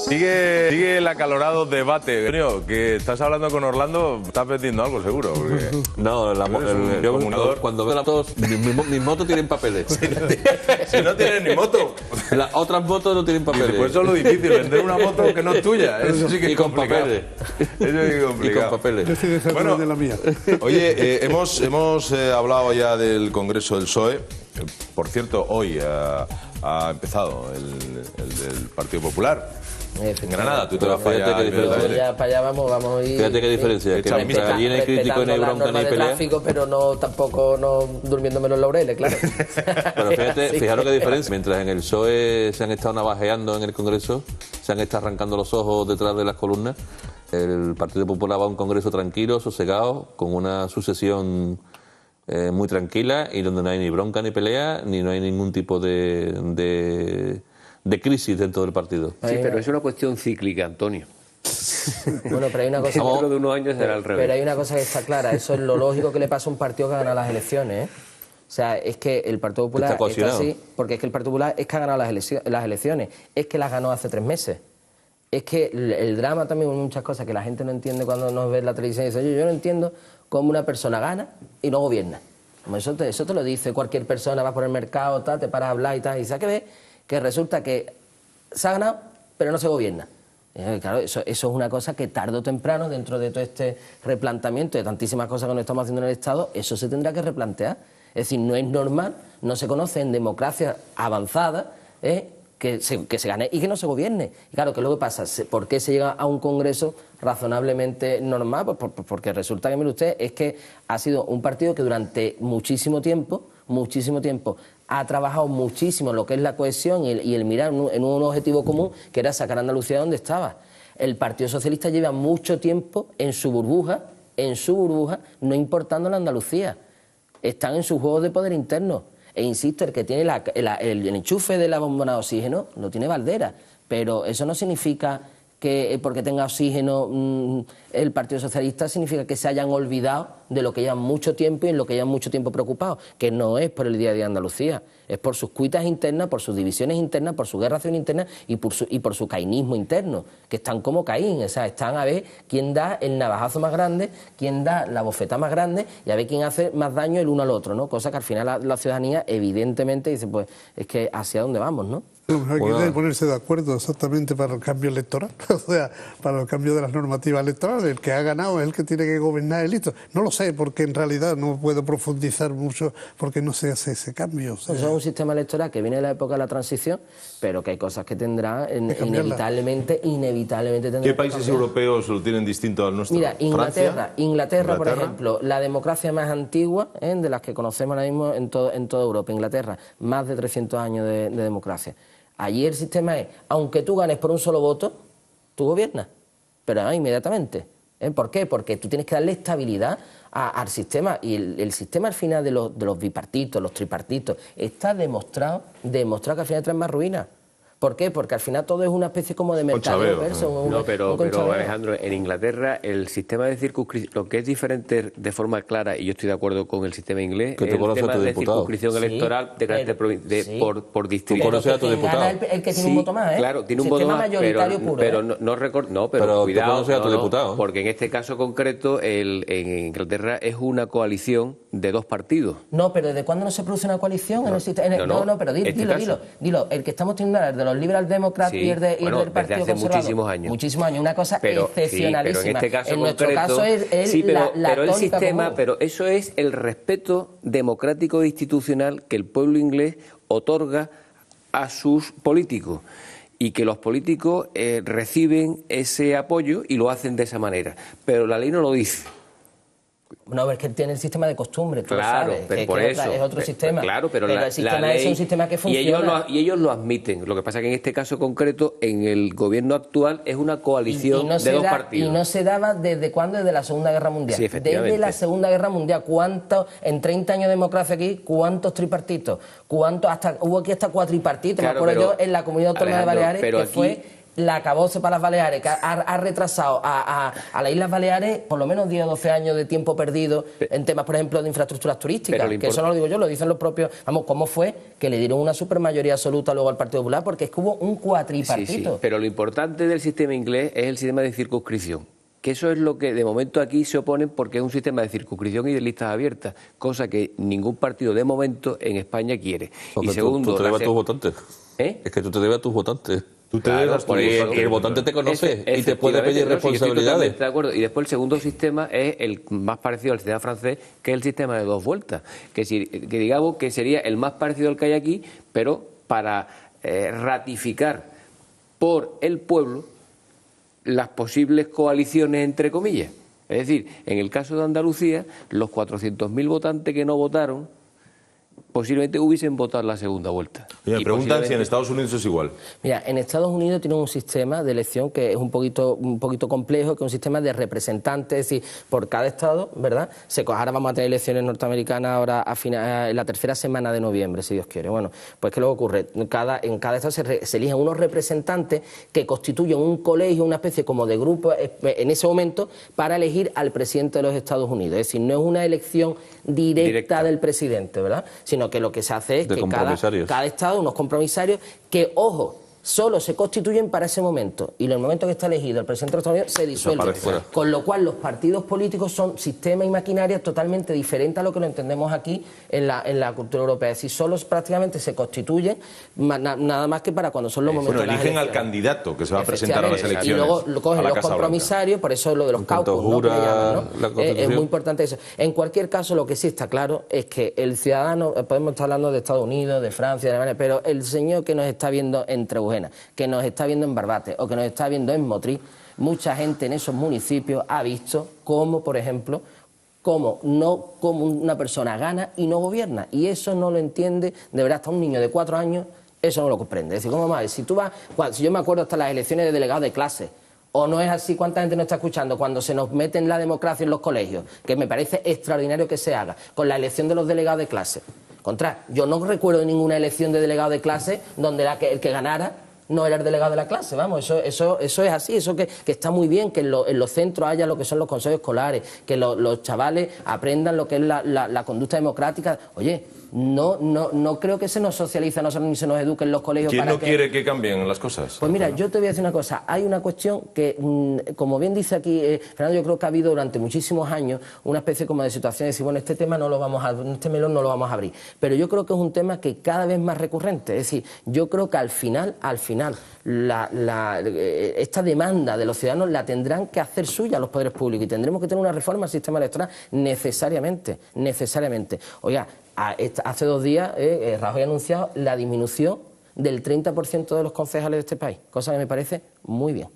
Sigue el acalorado debate. Antonio, que estás hablando con Orlando, estás vendiendo algo seguro. Porque no, cuando veo las motos, mis motos tienen papeles. Si no tienen ni moto. Las otras motos no tienen papeles. Pues eso es lo difícil, vender una moto que no es tuya. Eso sí que es complicado. Papeles. Eso sí que es complicado. Y con papeles. Yo estoy dejando de la mía. Oye, hemos hablado ya del Congreso del PSOE. Por cierto, hoy ha empezado el del Partido Popular. En Granada, tú te vas para allá. Para allá vamos a ir. Fíjate qué diferencia, que mientras allí no hay crítico, no hay bronca, no hay pelea. Tráfico, pero tampoco durmiéndome los laureles, claro. Pero fijaros qué diferencia. Mientras en el PSOE se han estado navajeando en el Congreso, se han estado arrancando los ojos detrás de las columnas, el Partido Popular va a un Congreso tranquilo, sosegado, con una sucesión muy tranquila y donde no hay ni bronca ni pelea, ni no hay ningún tipo de crisis dentro del partido. Sí, pero es una cuestión cíclica, Antonio. Bueno, pero hay una cosa... Dentro de unos años será al revés. Pero hay una cosa que está clara, eso es lo lógico que le pasa a un partido que ha ganado las elecciones, ¿eh? O sea, es que el Partido Popular está así, porque es que el Partido Popular es que ha ganado las elecciones, es que las ganó hace 3 meses. Es que el drama también, muchas cosas que la gente no entiende cuando nos ve en la televisión y dice, yo no entiendo cómo una persona gana y no gobierna. Como eso te lo dice cualquier persona, va por el mercado, te paras a hablar y tal, y sabes que resulta que se ha ganado, pero no se gobierna. Claro, eso es una cosa que tarde o temprano, dentro de todo este replanteamiento de tantísimas cosas que nos estamos haciendo en el Estado, eso se tendrá que replantear. Es decir, no es normal, no se conoce en democracias avanzadas, que se gane y que no se gobierne. Y claro, ¿qué es lo que pasa? ¿Por qué se llega a un Congreso razonablemente normal? Pues porque resulta que, mire usted, es que ha sido un partido que durante muchísimo tiempo, ha trabajado muchísimo en lo que es la cohesión y el mirar en un objetivo común, que era sacar a Andalucía de donde estaba. El Partido Socialista lleva mucho tiempo en su burbuja, no importando la Andalucía. Están en sus juegos de poder interno. E insisto, el que tiene el enchufe de la bombona de oxígeno lo tiene Valdera, pero eso no significa que porque tenga oxígeno el Partido Socialista significa que se hayan olvidado de lo que llevan mucho tiempo y en lo que llevan mucho tiempo preocupados, que no es por el día a día de Andalucía, es por sus cuitas internas, por sus divisiones internas, por su guerra civil interna y por su caínismo interno, que están como Caín, o sea, están a ver quién da el navajazo más grande, quién da la bofeta más grande y a ver quién hace más daño el uno al otro, ¿no? Cosa que al final la ciudadanía evidentemente dice, pues es que hacia dónde vamos, ¿no? Hay que ponerse de acuerdo exactamente para el cambio electoral, o sea, para el cambio de las normativas electorales. El que ha ganado es el que tiene que gobernar, y listo. No lo sé, porque en realidad no puedo profundizar mucho, porque no se hace ese cambio. O sea, eso es un sistema electoral que viene de la época de la transición, pero que hay cosas que tendrá inevitablemente tendrá. ¿Qué países europeos lo tienen distinto al nuestro? Mira, Inglaterra, por ejemplo, la democracia más antigua de las que conocemos ahora mismo en toda Europa. Inglaterra, más de 300 años de democracia. Allí el sistema es, aunque tú ganes por un solo voto, tú gobiernas, pero inmediatamente. ¿Por qué? Porque tú tienes que darle estabilidad al sistema y el sistema al final de los bipartitos, los tripartitos, está demostrado que al final trae más ruina. ¿Por qué? Porque al final todo es una especie como de mercado inverso. No, pero Alejandro, en Inglaterra el sistema de circunscripción, lo que es diferente de forma clara, y yo estoy de acuerdo con el sistema inglés, que el tema de circunscripción electoral de carácter por distrito. Tú conoces a tu diputado. El que tiene un voto más, Claro, tiene un voto más, mayoritario puro. Pero cuidado, tú conoces a tu diputado. Porque en este caso concreto, en Inglaterra es una coalición de 2 partidos. No, pero ¿desde cuándo no se produce una coalición? No, pero dilo. El que estamos teniendo ahora, el de los Liberal Democrats y el del Partido hace Conservador. Muchísimos años, una cosa excepcionalísima. Pero en este caso nuestro concreto, caso es pero el sistema, común. pero eso es el respeto democrático e institucional que el pueblo inglés otorga a sus políticos y que los políticos reciben ese apoyo y lo hacen de esa manera. Pero la ley no lo dice. No, es que tiene el sistema de costumbre, tú claro, lo sabes, pero que por eso, es otro sistema. Claro, pero el sistema la ley, es un sistema que funciona. Y ellos lo admiten. Lo que pasa es que en este caso concreto, en el gobierno actual, es una coalición de 2 partidos. Y no se daba ¿desde cuándo? Desde la Segunda Guerra Mundial. Sí, efectivamente. Desde la Segunda Guerra Mundial. En 30 años de democracia aquí, ¿cuántos tripartitos? Hubo aquí hasta cuatripartitos. Claro, me acuerdo yo en la Comunidad Autónoma de Baleares, que fue la acabose para las Baleares, que ha retrasado a las Islas Baleares por lo menos 10 o 12 años de tiempo perdido en temas, por ejemplo, de infraestructuras turísticas, que eso no lo digo yo, lo dicen los propios... Vamos, ¿cómo fue que le dieron una supermayoría absoluta luego al Partido Popular? Porque es que hubo un cuatripartito. Sí, pero lo importante del sistema inglés es el sistema de circunscripción, que eso es lo que de momento aquí se oponen porque es un sistema de circunscripción y de listas abiertas, cosa que ningún partido de momento en España quiere. Porque y segundo, tú te debes a tus votantes. Es que tú te debes a tus votantes. Tú te debes y el votante te conoce y te puede pedir responsabilidades. Sí, de acuerdo. Y después el segundo sistema es el más parecido al sistema francés, que es el sistema de 2 vueltas, que digamos que sería el más parecido al que hay aquí, pero para ratificar por el pueblo las posibles coaliciones, entre comillas. Es decir, en el caso de Andalucía, los 400.000 votantes que no votaron posiblemente hubiesen votado la segunda vuelta. Me preguntan si en Estados Unidos es igual. Mira, en Estados Unidos tienen un sistema de elección que es un poquito complejo, que es un sistema de representantes, es decir, por cada estado, ¿verdad? Ahora vamos a tener elecciones norteamericanas ahora en la tercera semana de noviembre, si Dios quiere. Bueno, pues ¿qué es lo que ocurre? En cada estado se eligen unos representantes que constituyen un colegio, una especie como de grupo en ese momento para elegir al presidente de los Estados Unidos. Es decir, no es una elección directa del presidente, ¿verdad? Sino que lo que se hace es que cada estado, unos compromisarios, que, ojo, solo se constituyen para ese momento, y en el momento que está elegido el presidente de los Estados Unidos se disuelve, con lo cual los partidos políticos son sistemas y maquinarias totalmente diferentes a lo que lo entendemos aquí en la cultura europea. Es decir, solo prácticamente se constituyen nada más que para cuando son los momentos de las eligen elecciones. al candidato que se va a presentar a las elecciones. Y luego cogen los compromisarios, por eso lo de los caucus, ¿no? Que le llaman, ¿no? Es muy importante eso. En cualquier caso, lo que sí está claro es que el ciudadano, podemos estar hablando de Estados Unidos, de Francia, de Alemania, pero el señor que nos está viendo en Trebujena, que nos está viendo en Barbate o que nos está viendo en Motril, mucha gente en esos municipios ha visto cómo, por ejemplo, cómo una persona gana y no gobierna. Y eso no lo entiende, de verdad, hasta un niño de 4 años, eso no lo comprende. Es decir, ¿cómo más? Si yo me acuerdo hasta las elecciones de delegados de clase, o no es así, ¿cuánta gente nos está escuchando? Cuando se nos mete en la democracia en los colegios, que me parece extraordinario que se haga, con la elección de los delegados de clase. Yo no recuerdo ninguna elección de delegado de clase donde el que ganara no era el delegado de la clase, vamos, eso es así, eso que está muy bien, que en los centros haya lo que son los consejos escolares, que los chavales aprendan lo que es la conducta democrática. Oye, no creo que se nos socialice a nosotros ni se nos eduque en los colegios. ¿Quién no quiere que cambien las cosas? Pues mira, yo te voy a decir una cosa, hay una cuestión que, como bien dice aquí Fernando, yo creo que ha habido durante muchísimos años una especie como de situación de decir, bueno, este tema este melón no lo vamos a abrir, pero yo creo que es un tema que cada vez más recurrente, es decir, yo creo que al final esta demanda de los ciudadanos la tendrán que hacer suya los poderes públicos y tendremos que tener una reforma al sistema electoral necesariamente. Oiga, hace 2 días Rajoy ha anunciado la disminución del 30% de los concejales de este país, cosa que me parece muy bien,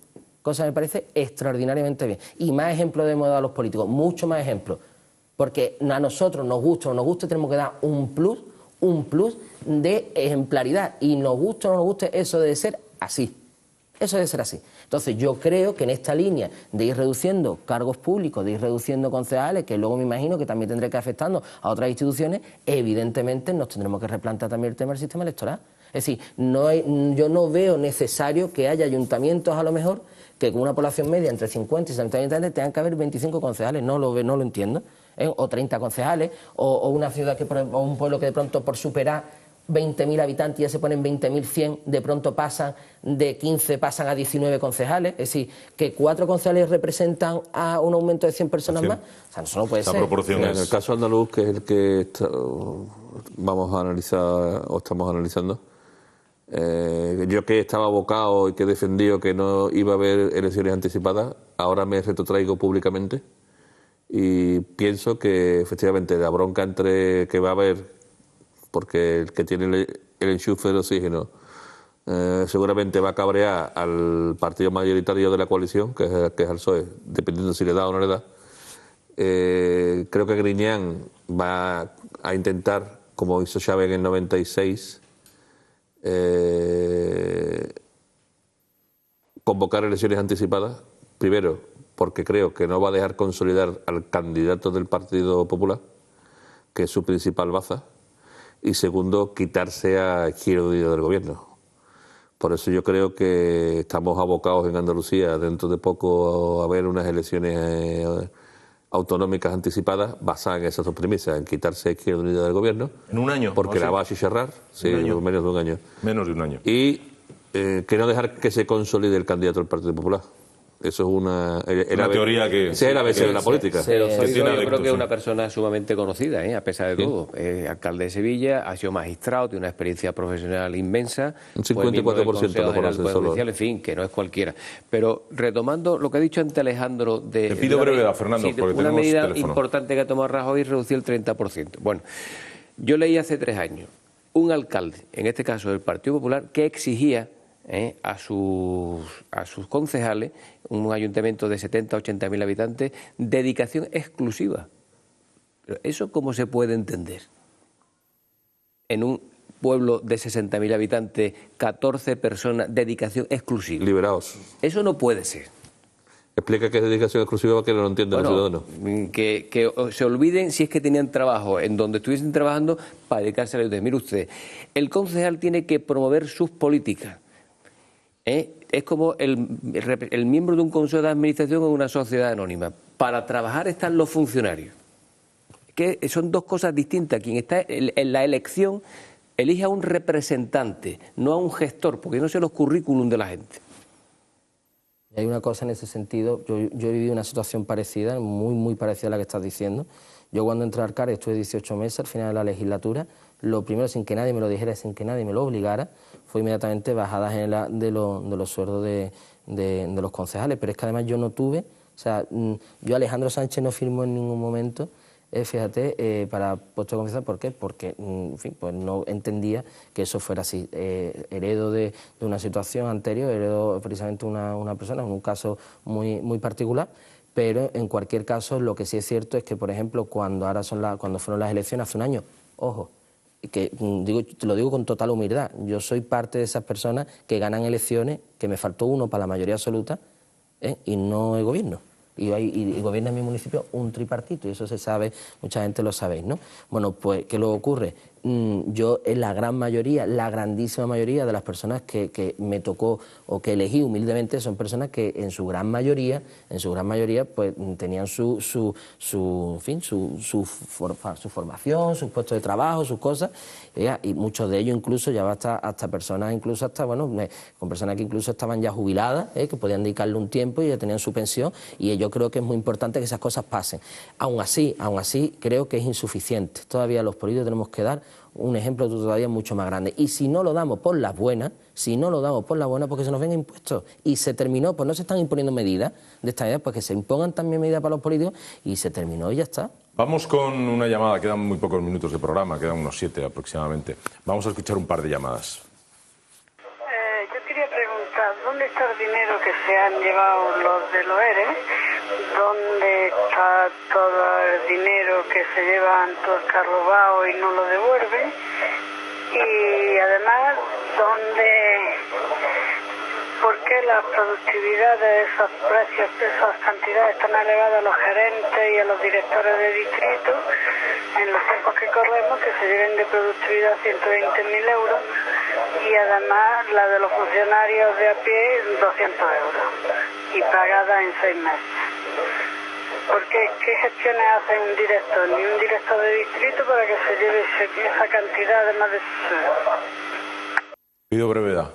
cosa que me parece extraordinariamente bien. Y más ejemplos debemos dar a los políticos, mucho más ejemplos, porque a nosotros nos gusta o no nos guste, tenemos que dar un plus de ejemplaridad, y nos guste o no nos guste, eso debe ser así. Eso debe ser así. Entonces yo creo que en esta línea de ir reduciendo cargos públicos, de ir reduciendo concejales, que luego me imagino que también tendré que ir afectando a otras instituciones, evidentemente nos tendremos que replantear también el tema del sistema electoral. Es decir, yo no veo necesario que haya ayuntamientos a lo mejor que con una población media entre 50 y 60 habitantes tengan que haber 25 concejales, no lo entiendo, o 30 concejales, o una ciudad o un pueblo que de pronto por superar 20.000 habitantes ya se ponen 20.100, de pronto pasan de 15 pasan a 19 concejales, es decir, que 4 concejales representan a un aumento de 100 personas más, o sea, eso no puede ser. Proporción en el caso andaluz, que es el que vamos a analizar o estamos analizando, yo que estaba abocado y que he defendido que no iba a haber elecciones anticipadas, ahora me retrotraigo públicamente y pienso que efectivamente la bronca que va a haber, porque el que tiene el enchufe de oxígeno seguramente va a cabrear al partido mayoritario de la coalición, que es al PSOE, dependiendo si le da o no le da. Creo que Griñán va a intentar, como hizo Chávez en el 96, convocar elecciones anticipadas, primero porque creo que no va a dejar consolidar al candidato del Partido Popular, que es su principal baza, y segundo, quitarse a Izquierda Unida del gobierno, Por eso yo creo que estamos abocados en Andalucía dentro de poco a ver unas elecciones autonómicas anticipadas basadas en esas dos premisas, en quitarse Izquierda Unida del gobierno. ¿En un año? Porque la va a chicharrar, sí, menos de un año. Menos de un año. Y que no dejar que se consolide el candidato del Partido Popular. Eso es una teoría que... Ese es el ABC de la política. Pero yo creo que es una persona sumamente conocida, a pesar de todo. Alcalde de Sevilla, ha sido magistrado, tiene una experiencia profesional inmensa. Un 54% lo conocen solo. En fin, que no es cualquiera. Pero retomando lo que ha dicho antes Alejandro... Te pido brevedad, Fernando, porque una medida teléfono. importante que ha tomado Rajoy es reducir el 30%. Bueno, yo leí hace 3 años un alcalde, en este caso del Partido Popular, que exigía a sus concejales, un ayuntamiento de 70 o 80 mil habitantes, dedicación exclusiva. Pero ¿eso cómo se puede entender? En un pueblo de 60.000 habitantes, 14 personas, dedicación exclusiva. Liberados. Eso no puede ser. Explica qué es dedicación exclusiva para que no lo entiendan los ciudadanos. Que se olviden si es que tenían trabajo en donde estuviesen trabajando para dedicarse a la ayuda. Mire usted, el concejal tiene que promover sus políticas. Es como el miembro de un consejo de administración o una sociedad anónima. Para trabajar están los funcionarios. Que son dos cosas distintas. Quien está en la elección elige a un representante, no a un gestor, porque no sé los currículum de la gente. Hay una cosa en ese sentido, yo he vivido una situación parecida, muy parecida a la que estás diciendo. Yo cuando entré al CAR estuve 18 meses al final de la legislatura. Lo primero, sin que nadie me lo dijera, sin que nadie me lo obligara, fue inmediatamente bajadas de los sueldos de los concejales. Pero es que además yo no tuve, o sea, yo Alejandro Sánchez no firmó en ningún momento, fíjate, para puesto de concejal. ¿Por qué? Porque, en fin, pues no entendía que eso fuera así. Heredo de una situación anterior, heredo precisamente una persona, en un caso muy particular. Pero en cualquier caso, lo que sí es cierto es que, por ejemplo, cuando fueron las elecciones hace un año, ojo, que te lo digo con total humildad, yo soy parte de esas personas que ganan elecciones, que me faltó uno para la mayoría absoluta, y no el gobierno. Y gobierna en mi municipio un tripartito, y eso se sabe, mucha gente lo sabéis, ¿no? Bueno, pues, ¿qué luego ocurre? Yo, en la gran mayoría, la grandísima mayoría de las personas que me tocó o que elegí humildemente son personas que en su gran mayoría, pues tenían su formación, sus puestos de trabajo, sus cosas, y muchos de ellos incluso ya hasta personas, con personas que incluso estaban ya jubiladas, que podían dedicarle un tiempo y ya tenían su pensión, y yo creo que es muy importante que esas cosas pasen. Aún así, creo que es insuficiente. Todavía los políticos tenemos que dar un ejemplo todavía mucho más grande. Y si no lo damos por las buenas, porque se nos ven impuestos. Y se terminó, pues no se están imponiendo medidas de esta manera, pues que se impongan también medidas para los políticos, y se terminó y ya está. Vamos con una llamada, quedan muy pocos minutos de programa, quedan unos 7 aproximadamente. Vamos a escuchar un par de llamadas. Yo quería preguntar, ¿dónde está el dinero que se han llevado los de los ERE? ¿Dónde está todo el dinero que se llevan todo el carrobao y no lo devuelven? Y además, ¿por qué la productividad de esos precios, de esas cantidades tan elevadas a los gerentes y a los directores de distrito, en los tiempos que corremos, que se lleven de productividad 120.000 euros, y además la de los funcionarios de a pie 200 euros, y pagada en 6 meses? Porque ¿qué gestiones hace un director, ni un director de distrito, para que se lleve esa cantidad además de su sueldo? Pido brevedad.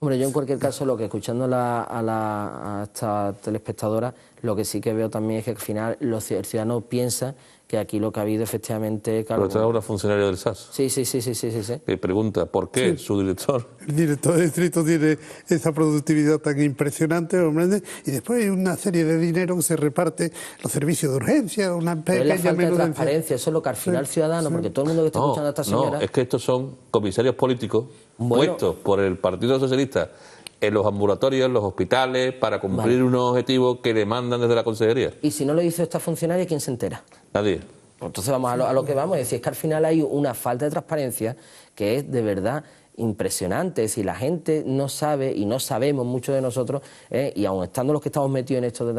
Hombre, yo en cualquier caso, lo que escuchando a esta telespectadora, lo que sí que veo también es que al final el ciudadano piensa que aquí lo que ha habido efectivamente... Claro, pero está una funcionaria del SAS. Sí. Que pregunta, ¿por qué su director? El director de distrito tiene esa productividad tan impresionante, hombre, y después hay una serie de dinero que se reparte los servicios de urgencia, una pequeña es la falta de menudencia. transparencia, eso es lo que al final el ciudadano, porque todo el mundo que está escuchando a esta señora... No, es que estos son comisarios políticos puestos por el Partido Socialista en los ambulatorios, en los hospitales, para cumplir unos objetivos que le mandan desde la consejería. Y si no lo hizo esta funcionaria, ¿quién se entera? Nadie. Entonces vamos a lo que vamos, es decir, es que al final hay una falta de transparencia que es de verdad impresionante. Es decir, la gente no sabe y no sabemos, muchos de nosotros, y aun estando los que estamos metidos en esto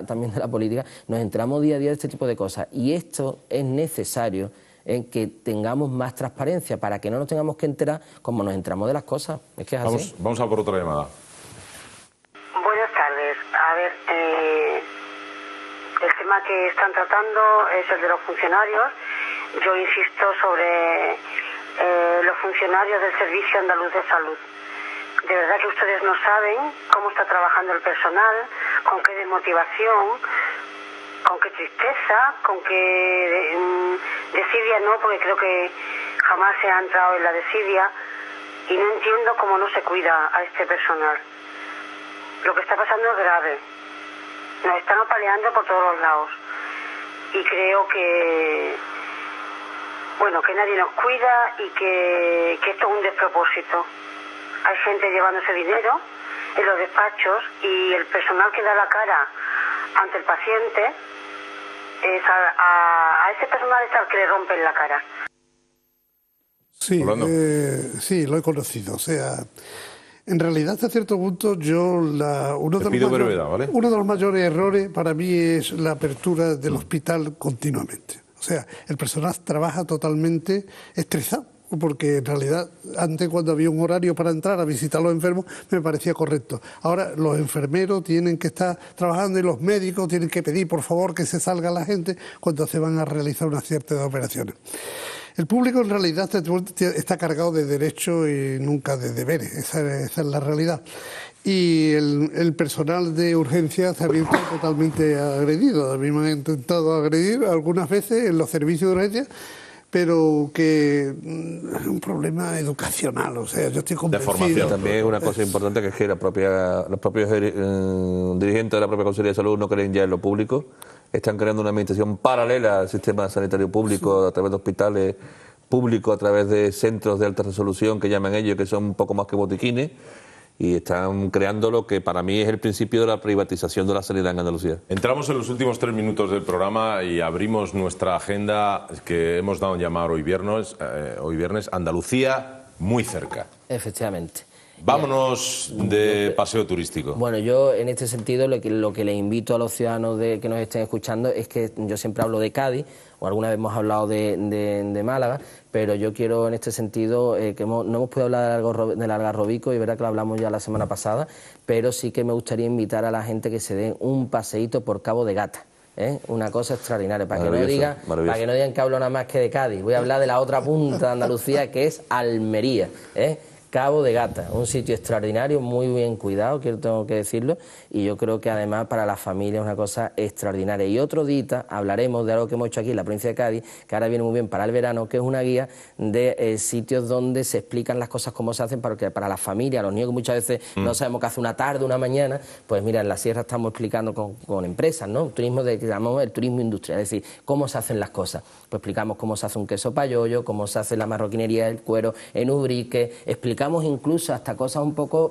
también de la política, nos enteramos día a día de este tipo de cosas. Y esto es necesario en que tengamos más transparencia para que no nos tengamos que enterar como nos enteramos de las cosas. Es que es así. Vamos a por otra llamada. Buenas tardes. A ver, el tema que están tratando es el de los funcionarios. Yo insisto sobre los funcionarios del Servicio Andaluz de Salud. De verdad que ustedes no saben cómo está trabajando el personal, con qué desmotivación, con qué tristeza, con qué desidia no, porque creo que jamás se ha entrado en la desidia, y no entiendo cómo no se cuida a este personal. Lo que está pasando es grave. Nos están apaleando por todos los lados. Y creo que, bueno, que nadie nos cuida y que esto es un despropósito. Hay gente llevándose dinero en los despachos y el personal que da la cara ante el paciente, a ese personal es al que le rompen la cara. Sí, sí, lo he conocido. O sea, en realidad, hasta cierto punto, uno de los mayores errores para mí es la apertura del hospital continuamente. O sea, el personal trabaja totalmente estresado, porque en realidad antes, cuando había un horario para entrar a visitar a los enfermos, me parecía correcto. Ahora los enfermeros tienen que estar trabajando y los médicos tienen que pedir por favor que se salga la gente cuando se van a realizar una cierta de operaciones. El público en realidad está cargado de derechos y nunca de deberes, esa es la realidad. Y el personal de urgencia se ha visto totalmente agredido. A mí me han intentado agredir algunas veces en los servicios de urgencia, pero que es un problema educacional, o sea, yo estoy convencido. De formación. También una cosa importante que es que los propios dirigentes de la propia Consejería de Salud no creen ya en lo público, están creando una administración paralela al sistema sanitario público, a través de hospitales públicos, a través de centros de alta resolución que llaman ellos, que son un poco más que botiquines, y están creando lo que para mí es el principio de la privatización de la sanidad en Andalucía. Entramos en los últimos 3 minutos del programa y abrimos nuestra agenda que hemos dado en llamar hoy viernes, Andalucía muy cerca. Efectivamente. Vámonos de paseo turístico. Bueno, yo en este sentido lo que les invito a los ciudadanos que nos estén escuchando es que yo siempre hablo de Cádiz, o alguna vez hemos hablado de Málaga, pero yo quiero en este sentido, que no hemos podido hablar del Algarrobico, y verdad que lo hablamos ya la semana pasada, pero sí que me gustaría invitar a la gente que se den un paseíto por Cabo de Gata. Una cosa extraordinaria, para que no digan que hablo nada más que de Cádiz. Voy a hablar de la otra punta de Andalucía, que es Almería, Cabo de Gata, un sitio extraordinario, muy bien cuidado, tengo que decirlo, y yo creo que además para la familia es una cosa extraordinaria. Y otro día hablaremos de algo que hemos hecho aquí en la provincia de Cádiz, que ahora viene muy bien para el verano, que es una guía de sitios donde se explican las cosas como se hacen para la familia, los niños que muchas veces no sabemos qué hace una tarde, una mañana. Pues mira, en la sierra estamos explicando con empresas, ¿no? Turismo que llamamos el turismo industrial, es decir, cómo se hacen las cosas. Pues explicamos cómo se hace un queso payollo, cómo se hace la marroquinería, el cuero en Ubrique, explicamos incluso hasta cosas un poco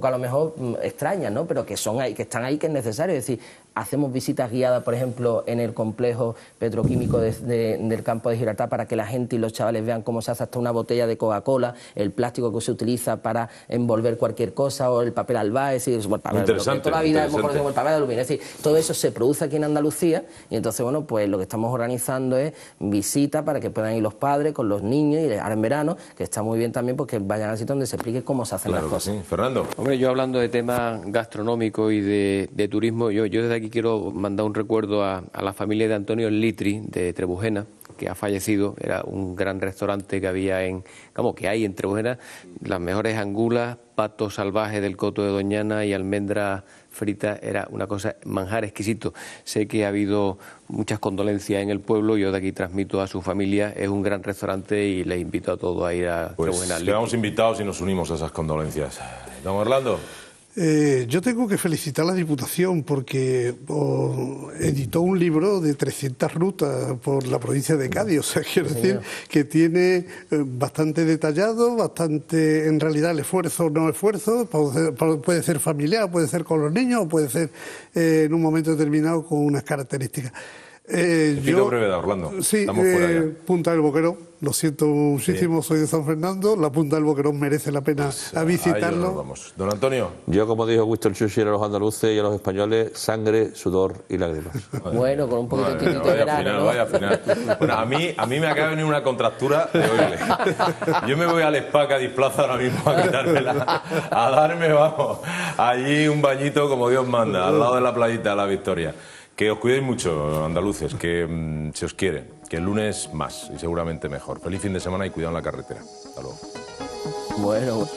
a lo mejor extrañas, ¿no? Pero que están ahí, que es necesario. Es decir, hacemos visitas guiadas, por ejemplo, en el complejo petroquímico del campo de Gibraltar, para que la gente y los chavales vean cómo se hace hasta una botella de Coca-Cola, el plástico que se utiliza para envolver cualquier cosa, o el papel albá, es decir, el papel, toda la vida hemos conocido como el papel de aluminio. Es decir, todo eso se produce aquí en Andalucía, y entonces, bueno, pues lo que estamos organizando es visitas para que puedan ir los padres con los niños, y ahora en verano, que está muy bien también, porque vayan al sitio donde se explique cómo se hacen las cosas. Sí. Fernando. Hombre, yo hablando de temas gastronómicos y de turismo, yo desde aquí quiero mandar un recuerdo a la familia de Antonio Litri, de Trebujena, que ha fallecido. Era un gran restaurante que había que hay en Trebujena, las mejores angulas, pato salvaje del Coto de Doñana y almendras fritas, era una cosa, manjar exquisito. Sé que ha habido muchas condolencias en el pueblo, yo de aquí transmito a su familia, es un gran restaurante y les invito a todos a ir a Trebujena. Quedamos invitados y nos unimos a esas condolencias. Don Orlando. Yo tengo que felicitar a la Diputación porque editó un libro de 300 rutas por la provincia de Cádiz. O sea, quiero decir que tiene bastante detallado, bastante, en realidad, el esfuerzo o no esfuerzo. Puede ser familiar, puede ser con los niños, o puede ser en un momento determinado con unas características. Pico brevedad, Orlando. Sí, estamos fuera ya. Punta del Boquerón, lo siento muchísimo, soy de San Fernando, la Punta del Boquerón merece la pena visitarlo. Nos vamos. Don Antonio. Yo, como dijo Winston Churchill, a los andaluces y a los españoles, sangre, sudor y lágrimas. Bueno, con un poquito de verano, ¿no? Vaya final. Bueno, a mí me acaba de venir una contractura de oírle. Yo me voy al spa Cádiz Plaza ahora mismo a quitármela, a darme, vamos, allí un bañito como Dios manda, al lado de la playita de la Victoria. Que os cuidéis mucho, andaluces, que se os quiere, que el lunes más y seguramente mejor. Feliz fin de semana y cuidado en la carretera. Hasta luego. Bueno.